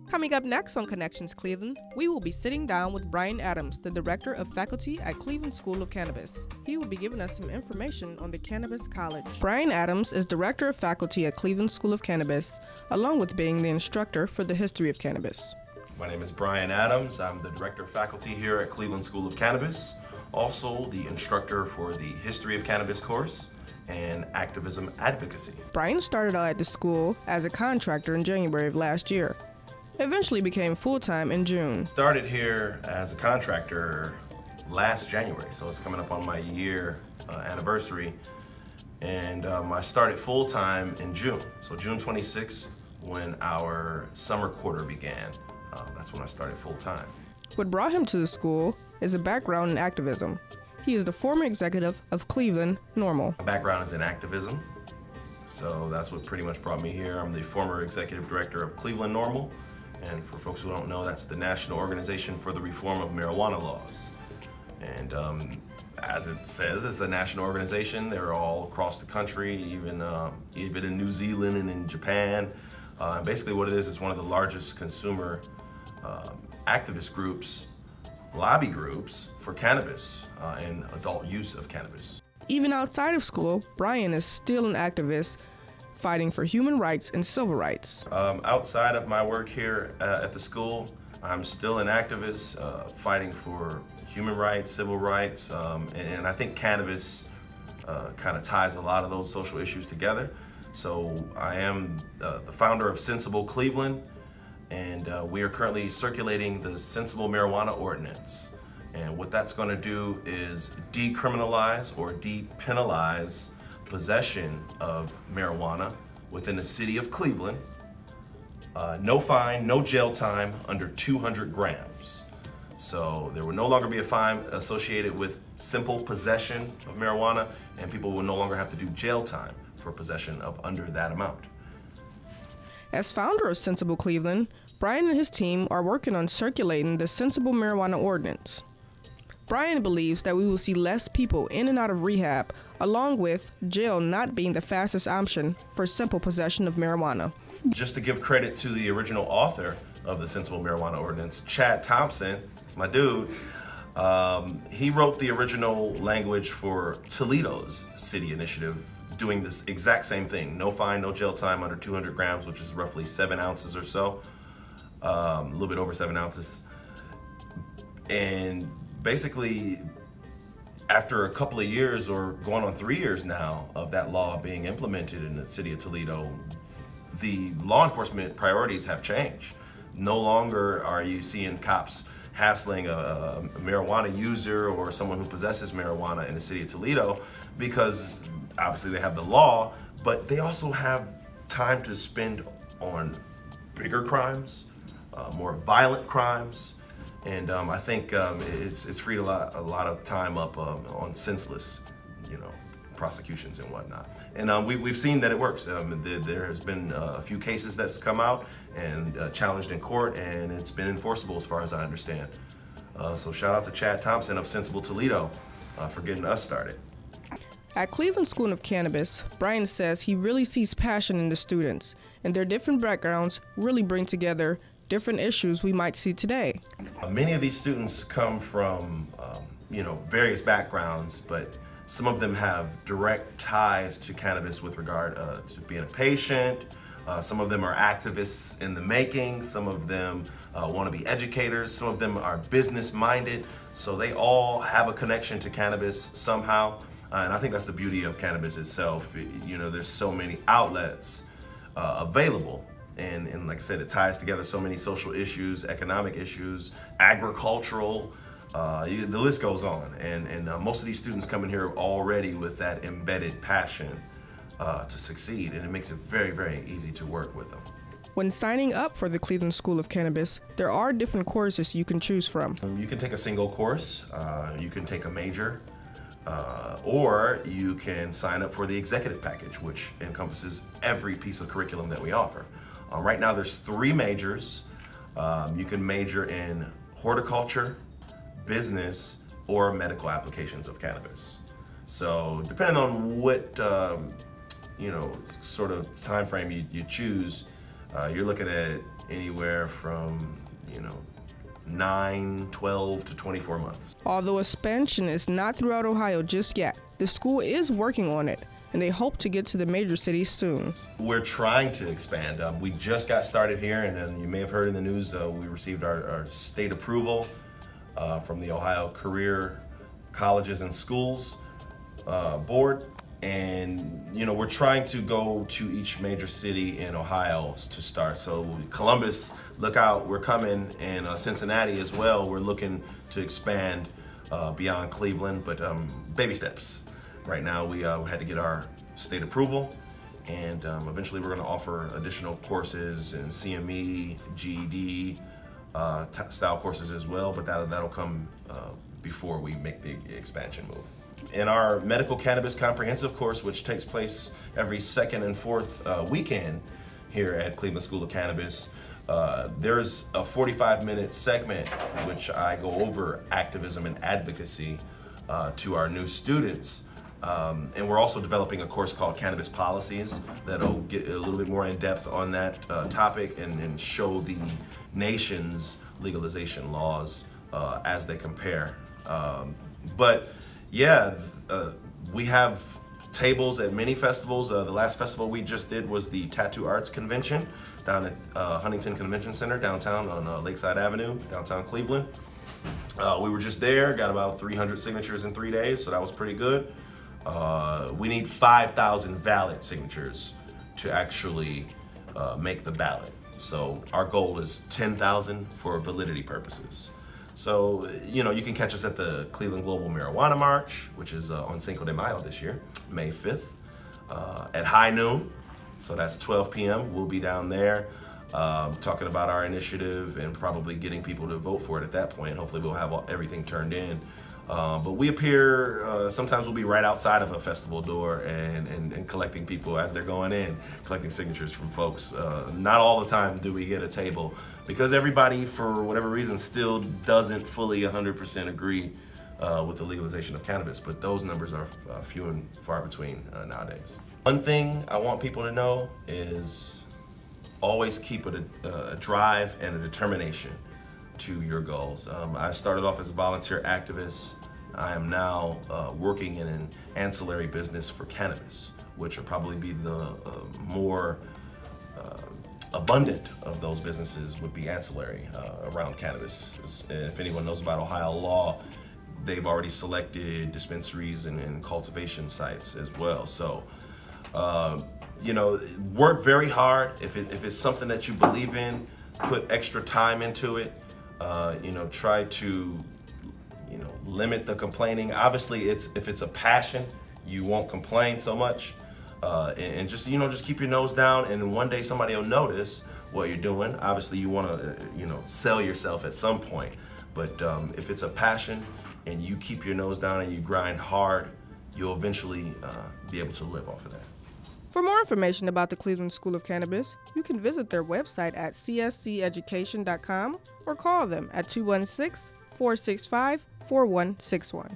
Coming up next on Connections Cleveland, we will be sitting down with Brian Adams, the Director of Faculty at Cleveland School of Cannabis. He will be giving us some information on the Cannabis College. Brian Adams is Director of Faculty at Cleveland School of Cannabis, along with being the instructor for the history of cannabis. My name is Brian Adams. I'm the Director of Faculty here at Cleveland School of Cannabis, also the instructor for the History of Cannabis course and Activism Advocacy. Brian started out at the school as a contractor in January of last year. Eventually became full-time in June. Started here as a contractor last January, so it's coming up on my year anniversary. And I started full-time in June, so June 26th, when our summer quarter began. That's when I started full-time. What brought him to the school is a background in activism. He is the former executive of Cleveland NORML. My background is in activism, so that's what pretty much brought me here. I'm the former executive director of Cleveland NORML. And for folks who don't know, that's the National Organization for the Reform of Marijuana Laws. And as it says, it's a national organization. They're all across the country, even in New Zealand and in Japan. And basically what it is one of the largest consumer activist groups, lobby groups for cannabis and adult use of cannabis. Even outside of school, Brian is still an activist, fighting for human rights and civil rights. Outside of my work here at the school, I'm still an activist fighting for human rights, civil rights, and I think cannabis kind of ties a lot of those social issues together. So I am the founder of Sensible Cleveland, and we are currently circulating the Sensible Marijuana Ordinance. And what that's going to do is decriminalize or depenalize possession of marijuana within the city of Cleveland. No fine, no jail time under 200 grams. So there will no longer be a fine associated with simple possession of marijuana, and people will no longer have to do jail time for possession of under that amount. As founder of Sensible Cleveland, Brian and his team are working on circulating the Sensible Marijuana Ordinance. Brian believes that we will see less people in and out of rehab, along with jail not being the fastest option for simple possession of marijuana. Just to give credit to the original author of the Sensible Marijuana Ordinance, Chad Thompson, it's my dude, he wrote the original language for Toledo's city initiative, doing this exact same thing. No fine, no jail time under 200 grams, which is roughly 7 ounces or so, a little bit over 7 ounces. And basically, after a couple of years, or going on 3 years now, of that law being implemented in the city of Toledo, the law enforcement priorities have changed. No longer are you seeing cops hassling a marijuana user or someone who possesses marijuana in the city of Toledo, because obviously they have the law, but they also have time to spend on bigger crimes, more violent crimes. And I think it's freed a lot of time up on senseless, prosecutions and whatnot. And we've seen that it works. There has been a few cases that's come out and challenged in court, and it's been enforceable as far as I understand. So shout out to Chad Thompson of Sensible Toledo for getting us started. At Cleveland School of Cannabis, Brian says he really sees passion in the students, and their different backgrounds really bring together different issues we might see today. Many of these students come from, various backgrounds, but some of them have direct ties to cannabis with regard to being a patient. Some of them are activists in the making. Some of them want to be educators. Some of them are business-minded. So they all have a connection to cannabis somehow. And I think that's the beauty of cannabis itself. There's so many outlets available. And like I said, it ties together so many social issues, economic issues, agricultural, the list goes on. And most of these students come in here already with that embedded passion to succeed, and it makes it very, very easy to work with them. When signing up for the Cleveland School of Cannabis, there are different courses you can choose from. You can take a single course, you can take a major, or you can sign up for the executive package, which encompasses every piece of curriculum that we offer. Right now there's 3 majors. You can major in horticulture, business, or medical applications of cannabis. So depending on what sort of time frame you choose, you're looking at anywhere from, 9, 12 to 24 months. Although expansion is not throughout Ohio just yet, the school is working on it, and they hope to get to the major cities soon. We're trying to expand. We just got started here, and then you may have heard in the news, we received our state approval from the Ohio Career Colleges and Schools Board. And, we're trying to go to each major city in Ohio to start. So Columbus, look out, we're coming, and Cincinnati as well. We're looking to expand beyond Cleveland, but baby steps. Right now, we had to get our state approval, and eventually we're going to offer additional courses in CME, GED, style courses as well, but that'll come before we make the expansion move. In our medical cannabis comprehensive course, which takes place every second and fourth weekend here at Cleveland School of Cannabis, there's a 45-minute segment which I go over activism and advocacy to our new students. And we're also developing a course called Cannabis Policies that'll get a little bit more in depth on that topic and show the nation's legalization laws as they compare. But yeah, we have tables at many festivals. The last festival we just did was the Tattoo Arts Convention down at Huntington Convention Center downtown on Lakeside Avenue, downtown Cleveland. We were just there, got about 300 signatures in 3 days, so that was pretty good. We need 5,000 valid signatures to actually make the ballot. So our goal is 10,000 for validity purposes. So, you can catch us at the Cleveland Global Marijuana March, which is on Cinco de Mayo this year, May 5th, at high noon. So that's 12 p.m. We'll be down there talking about our initiative and probably getting people to vote for it at that point. Hopefully we'll have everything turned in. But we appear, sometimes we'll be right outside of a festival door and collecting people as they're going in, collecting signatures from folks. Not all the time do we get a table because everybody, for whatever reason, still doesn't fully 100% agree with the legalization of cannabis, but those numbers are few and far between nowadays. One thing I want people to know is always keep a drive and a determination to your goals. I started off as a volunteer activist. I am now working in an ancillary business for cannabis, which will probably be the more abundant of those businesses would be ancillary around cannabis. And if anyone knows about Ohio law, they've already selected dispensaries and cultivation sites as well. So, work very hard. If it's something that you believe in, put extra time into it. Try to, limit the complaining. Obviously, if it's a passion, you won't complain so much. And just keep your nose down, and one day somebody will notice what you're doing. Obviously, you want to, sell yourself at some point. But if it's a passion and you keep your nose down and you grind hard, you'll eventually be able to live off of that. For more information about the Cleveland School of Cannabis, you can visit their website at csceducation.com or call them at 216-465-4161.